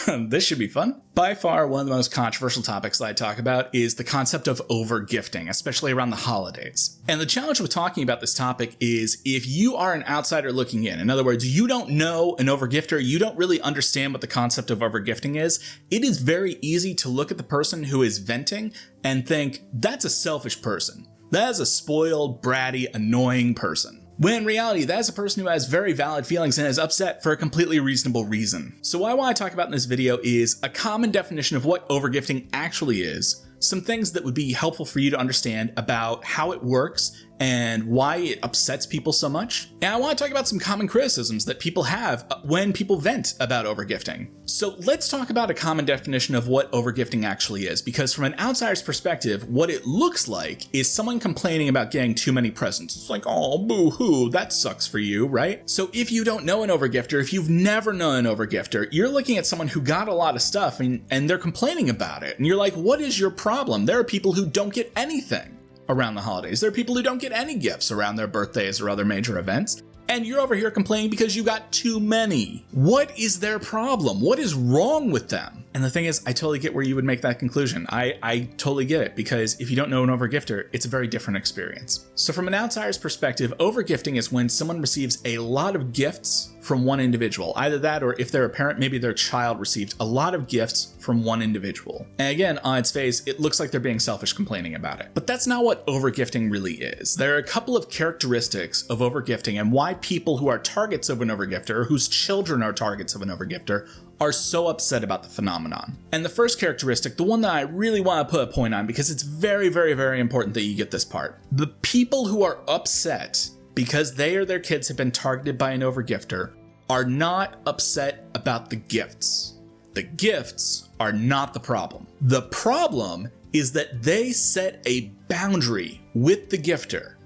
This should be fun. By far, one of the most controversial topics that I talk about is the concept of overgifting, especially around the holidays. And the challenge with talking about this topic is if you are an outsider looking in other words, you don't know an overgifter, you don't really understand what the concept of overgifting is, it is very easy to look at the person who is venting and think, that's a selfish person. That is a spoiled, bratty, annoying person. When in reality, that is a person who has very valid feelings and is upset for a completely reasonable reason. So what I want to talk about in this video is a common definition of what overgifting actually is, some things that would be helpful for you to understand about how it works and why it upsets people so much. And I want to talk about some common criticisms that people have when people vent about overgifting. So let's talk about a common definition of what overgifting actually is, because from an outsider's perspective, what it looks like is someone complaining about getting too many presents. It's like, oh, boo-hoo, that sucks for you, right? So if you don't know an overgifter, if you've never known an overgifter, you're looking at someone who got a lot of stuff and they're complaining about it. And you're like, what is your problem? There are people who don't get anything around the holidays. There are people who don't get any gifts around their birthdays or other major events. And you're over here complaining because you got too many. What is their problem? What is wrong with them? And the thing is, I totally get where you would make that conclusion. I totally get it, because if you don't know an overgifter, it's a very different experience. So from an outsider's perspective, overgifting is when someone receives a lot of gifts from one individual. Either that, or if they're a parent, maybe their child received a lot of gifts from one individual. And again, on its face, it looks like they're being selfish complaining about it. But that's not what overgifting really is. There are a couple of characteristics of overgifting and why people who are targets of an overgifter, or whose children are targets of an overgifter, are so upset about the phenomenon. And the first characteristic, the one that I really want to put a point on because it's very, very, very important that you get this part. The people who are upset because they or their kids have been targeted by an overgifter are not upset about the gifts. The gifts are not the problem. The problem is that they set a boundary with the gifter.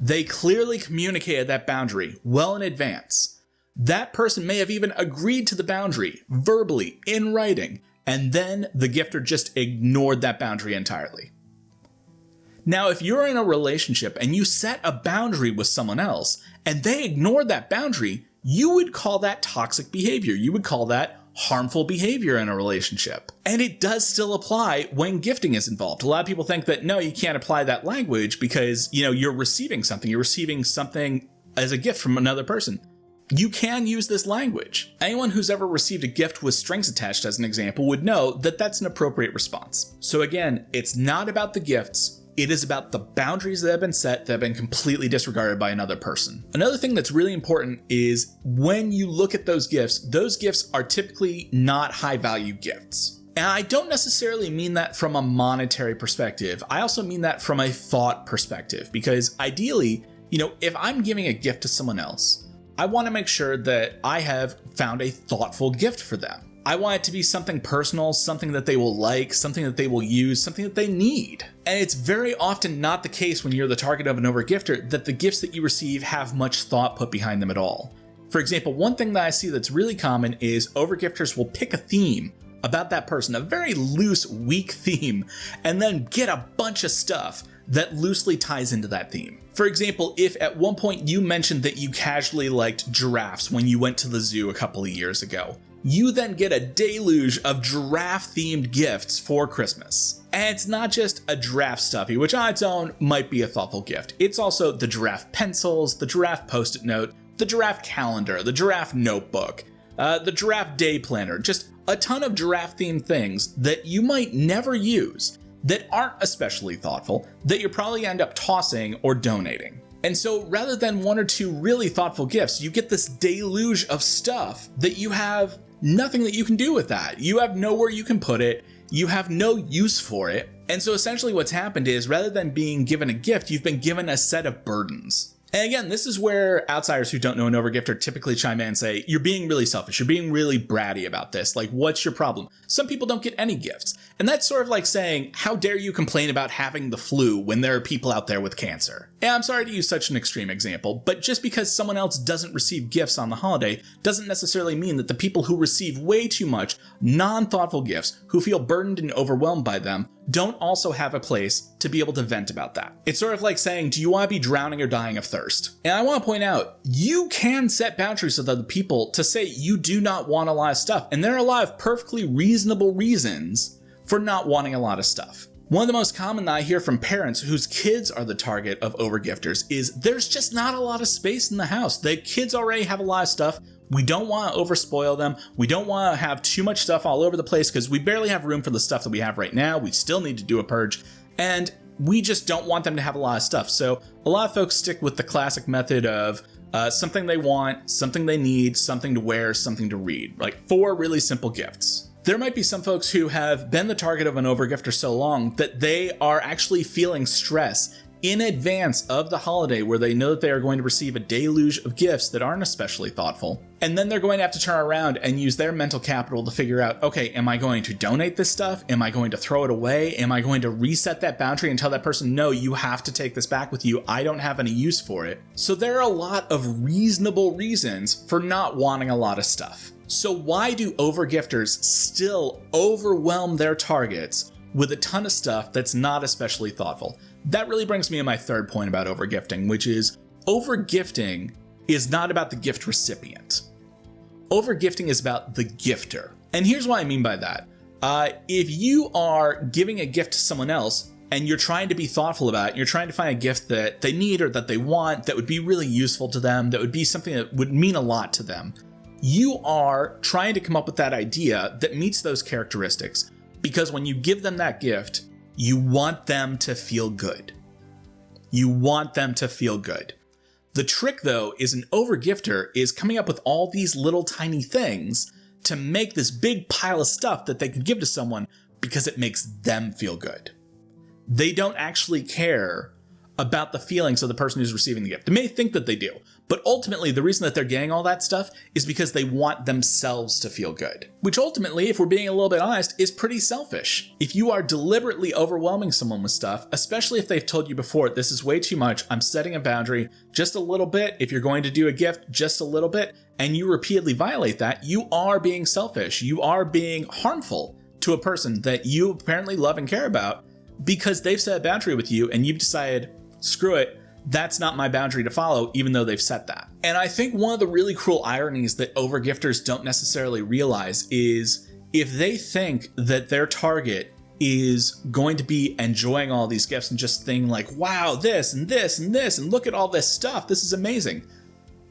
They clearly communicated that boundary well in advance. That person may have even agreed to the boundary verbally in writing, and then the gifter just ignored that boundary entirely. Now, if you're in a relationship and you set a boundary with someone else and they ignored that boundary, you would call that toxic behavior. You would call that harmful behavior in a relationship. And it does still apply when gifting is involved. A lot of people think that, no, you can't apply that language because, you're receiving something as a gift from another person. You can use this language. Anyone who's ever received a gift with strings attached, as an example, would know that that's an appropriate response. So again, it's not about the gifts. It is about the boundaries that have been set that have been completely disregarded by another person. Another thing that's really important is when you look at those gifts are typically not high value gifts. And I don't necessarily mean that from a monetary perspective. I also mean that from a thought perspective, because ideally, if I'm giving a gift to someone else, I want to make sure that I have found a thoughtful gift for them. I want it to be something personal, something that they will like, something that they will use, something that they need. And it's very often not the case when you're the target of an overgifter that the gifts that you receive have much thought put behind them at all. For example, one thing that I see that's really common is overgifters will pick a theme about that person, a very loose, weak theme, and then get a bunch of stuff that loosely ties into that theme. For example, if at one point you mentioned that you casually liked giraffes when you went to the zoo a couple of years ago, you then get a deluge of giraffe-themed gifts for Christmas. And it's not just a giraffe stuffy, which on its own might be a thoughtful gift. It's also the giraffe pencils, the giraffe post-it note, the giraffe calendar, the giraffe notebook, the giraffe day planner, just a ton of giraffe-themed things that you might never use, that aren't especially thoughtful, that you probably end up tossing or donating. And so rather than one or two really thoughtful gifts, you get this deluge of stuff that you have nothing that you can do with that. You have nowhere you can put it. You have no use for it. And so essentially what's happened is rather than being given a gift, you've been given a set of burdens. And again, this is where outsiders who don't know an overgifter typically chime in and say, you're being really selfish. You're being really bratty about this. Like, what's your problem? Some people don't get any gifts. And that's sort of like saying, how dare you complain about having the flu when there are people out there with cancer? And I'm sorry to use such an extreme example, but just because someone else doesn't receive gifts on the holiday doesn't necessarily mean that the people who receive way too much non-thoughtful gifts, who feel burdened and overwhelmed by them, don't also have a place to be able to vent about that. It's sort of like saying, do you want to be drowning or dying of thirst? And I want to point out, you can set boundaries with other people to say you do not want a lot of stuff. And there are a lot of perfectly reasonable reasons for not wanting a lot of stuff. One of the most common that I hear from parents whose kids are the target of overgifters is there's just not a lot of space in the house. The kids already have a lot of stuff. We don't want to overspoil them. We don't want to have too much stuff all over the place because we barely have room for the stuff that we have right now. We still need to do a purge, and we just don't want them to have a lot of stuff. So a lot of folks stick with the classic method of something they want, something they need, something to wear, something to read, like 4 really simple gifts. There might be some folks who have been the target of an overgifter so long that they are actually feeling stress in advance of the holiday where they know that they are going to receive a deluge of gifts that aren't especially thoughtful. And then they're going to have to turn around and use their mental capital to figure out, okay, am I going to donate this stuff? Am I going to throw it away? Am I going to reset that boundary and tell that person, no, you have to take this back with you. I don't have any use for it. So there are a lot of reasonable reasons for not wanting a lot of stuff. So why do overgifters still overwhelm their targets with a ton of stuff that's not especially thoughtful? That really brings me to my third point about overgifting, which is overgifting is not about the gift recipient. Overgifting is about the gifter. And here's what I mean by that. If you are giving a gift to someone else and you're trying to be thoughtful about it, you're trying to find a gift that they need or that they want, that would be really useful to them, that would be something that would mean a lot to them, you are trying to come up with that idea that meets those characteristics. Because when you give them that gift, you want them to feel good. You want them to feel good. The trick, though, is an overgifter is coming up with all these little tiny things to make this big pile of stuff that they can give to someone because it makes them feel good. They don't actually care about the feelings of the person who's receiving the gift. They may think that they do, but ultimately the reason that they're getting all that stuff is because they want themselves to feel good, which ultimately, if we're being a little bit honest, is pretty selfish. If you are deliberately overwhelming someone with stuff, especially if they've told you before, this is way too much, I'm setting a boundary just a little bit, if you're going to do a gift, just a little bit, and you repeatedly violate that, you are being selfish. You are being harmful to a person that you apparently love and care about because they've set a boundary with you and you've decided, screw it, that's not my boundary to follow, even though they've set that. And I think one of the really cruel ironies that overgifters don't necessarily realize is if they think that their target is going to be enjoying all these gifts and just thinking like, wow, this and this and this, and look at all this stuff, this is amazing.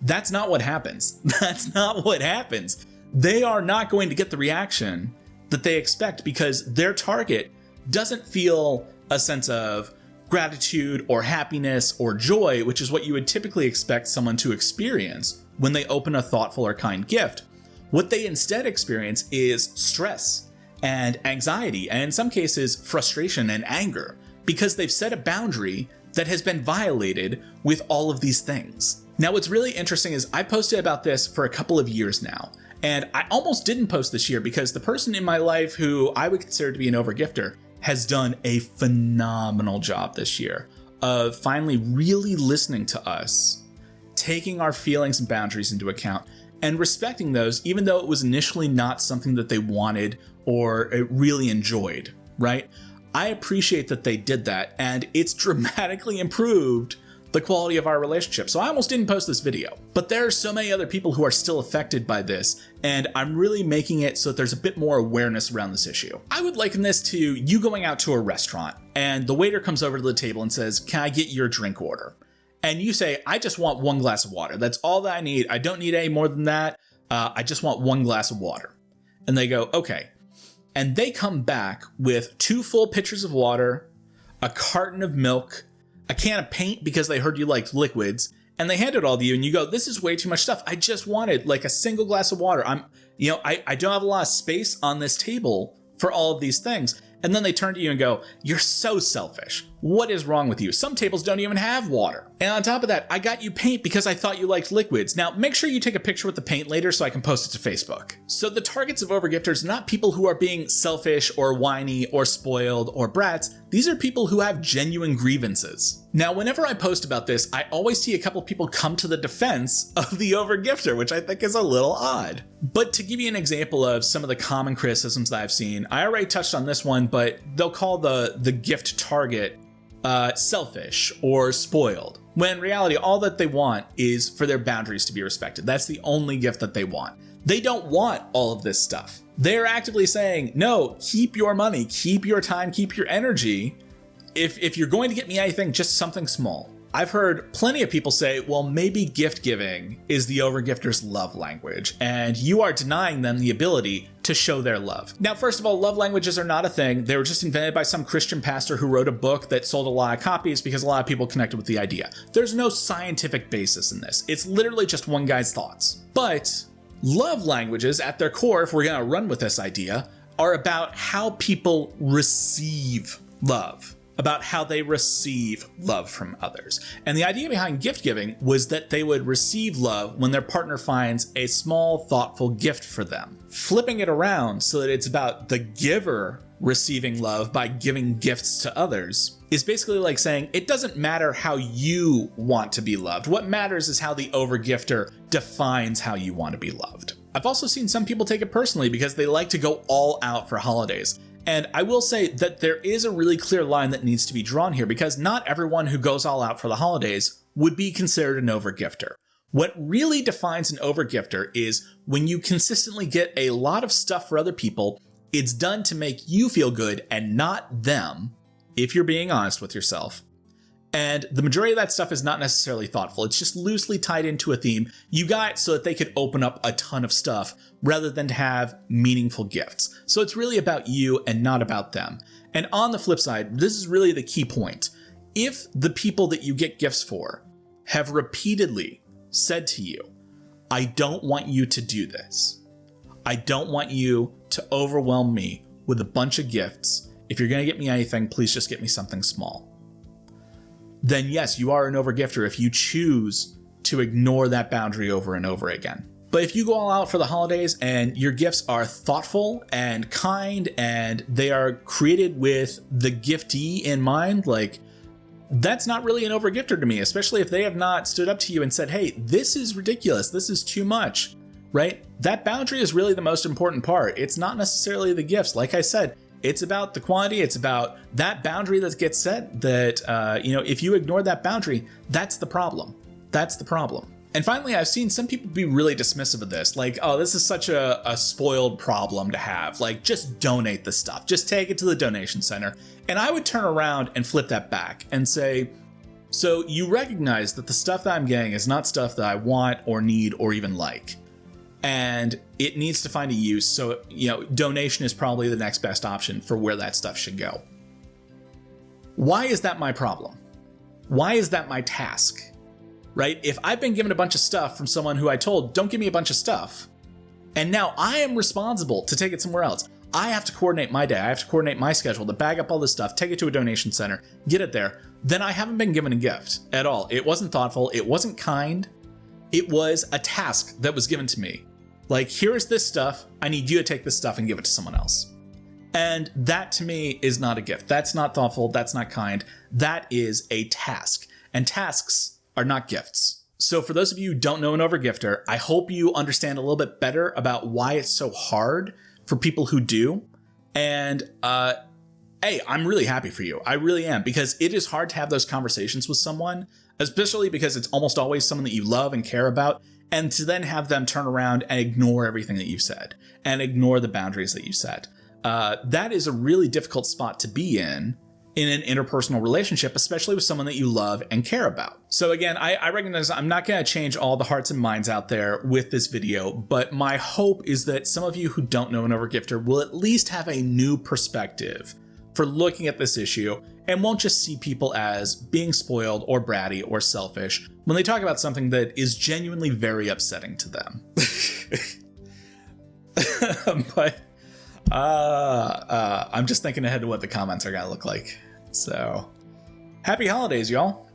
That's not what happens. That's not what happens. They are not going to get the reaction that they expect because their target doesn't feel a sense of gratitude or happiness or joy, which is what you would typically expect someone to experience when they open a thoughtful or kind gift. What they instead experience is stress and anxiety, and in some cases, frustration and anger, because they've set a boundary that has been violated with all of these things. Now, what's really interesting is I posted about this for a couple of years now, and I almost didn't post this year because the person in my life who I would consider to be an overgifter has done a phenomenal job this year of finally really listening to us, taking our feelings and boundaries into account, and respecting those, even though it was initially not something that they wanted or really enjoyed, right? I appreciate that they did that, and it's dramatically improved the quality of our relationship. So I almost didn't post this video, but there are so many other people who are still affected by this, and I'm really making it so that there's a bit more awareness around this issue. I would liken this to you going out to a restaurant, and the waiter comes over to the table and says, "Can I get your drink order?" And you say, "I just want 1 glass of water. That's all that I need. I don't need any more than that. I just want 1 glass of water." And they go, "Okay." And they come back with 2 full pitchers of water, a carton of milk, a can of paint because they heard you liked liquids, and they hand it all to you and you go, "This is way too much stuff. I just wanted like a single glass of water. I don't have a lot of space on this table for all of these things." And then they turn to you and go, "You're so selfish. What is wrong with you? Some tables don't even have water. And on top of that, I got you paint because I thought you liked liquids. Now, make sure you take a picture with the paint later so I can post it to Facebook." So the targets of overgifters are not people who are being selfish or whiny or spoiled or brats. These are people who have genuine grievances. Now, whenever I post about this, I always see a couple people come to the defense of the overgifter, which I think is a little odd. But to give you an example of some of the common criticisms that I've seen, I already touched on this one, but they'll call the gift target selfish or spoiled, when in reality, all that they want is for their boundaries to be respected. That's the only gift that they want. They don't want all of this stuff. They're actively saying, no, keep your money, keep your time, keep your energy. If you're going to get me anything, just something small. I've heard plenty of people say, well, maybe gift giving is the overgifter's love language, and you are denying them the ability to show their love. Now, first of all, love languages are not a thing. They were just invented by some Christian pastor who wrote a book that sold a lot of copies because a lot of people connected with the idea. There's no scientific basis in this. It's literally just one guy's thoughts. But love languages, at their core, if we're going to run with this idea, are about how people receive love, about how they receive love from others. And the idea behind gift giving was that they would receive love when their partner finds a small, thoughtful gift for them. Flipping it around so that it's about the giver receiving love by giving gifts to others is basically like saying it doesn't matter how you want to be loved. What matters is how the overgifter defines how you want to be loved. I've also seen some people take it personally because they like to go all out for holidays. And I will say that there is a really clear line that needs to be drawn here, because not everyone who goes all out for the holidays would be considered an overgifter. What really defines an overgifter is when you consistently get a lot of stuff for other people, it's done to make you feel good and not them, if you're being honest with yourself. And the majority of that stuff is not necessarily thoughtful. It's just loosely tied into a theme. You got it so that they could open up a ton of stuff rather than to have meaningful gifts. So it's really about you and not about them. And on the flip side, this is really the key point. If the people that you get gifts for have repeatedly said to you, I don't want you to do this. I don't want you to overwhelm me with a bunch of gifts. If you're going to get me anything, please just get me something small. Then yes, you are an overgifter if you choose to ignore that boundary over and over again. But if you go all out for the holidays and your gifts are thoughtful and kind and they are created with the giftee in mind, like, that's not really an overgifter to me, especially if they have not stood up to you and said, hey, this is ridiculous, this is too much, right? That boundary is really the most important part. It's not necessarily the gifts. Like I said, it's about the quantity. It's about that boundary that gets set that, if you ignore that boundary, that's the problem. That's the problem. And finally, I've seen some people be really dismissive of this. Like, oh, this is such a spoiled problem to have. Like, just donate the stuff. Just take it to the donation center. And I would turn around and flip that back and say, so you recognize that the stuff that I'm getting is not stuff that I want or need or even like. And it needs to find a use. So, donation is probably the next best option for where that stuff should go. Why is that my problem? Why is that my task? Right? If I've been given a bunch of stuff from someone who I told, don't give me a bunch of stuff, and now I am responsible to take it somewhere else. I have to coordinate my day. I have to coordinate my schedule to bag up all this stuff, take it to a donation center, get it there. Then I haven't been given a gift at all. It wasn't thoughtful. It wasn't kind. It was a task that was given to me. Like, here is this stuff. I need you to take this stuff and give it to someone else. And that to me is not a gift. That's not thoughtful. That's not kind. That is a task. And tasks are not gifts. So for those of you who don't know an overgifter, I hope you understand a little bit better about why it's so hard for people who do. And hey, I'm really happy for you. I really am, because it is hard to have those conversations with someone, especially because it's almost always someone that you love and care about. And to then have them turn around and ignore everything that you've said and ignore the boundaries that you set. That is a really difficult spot to be in an interpersonal relationship, especially with someone that you love and care about. So again, I recognize I'm not going to change all the hearts and minds out there with this video, but my hope is that some of you who don't know an overgifter will at least have a new perspective for looking at this issue and won't just see people as being spoiled or bratty or selfish when they talk about something that is genuinely very upsetting to them. But I'm just thinking ahead to what the comments are going to look like. So happy holidays, y'all.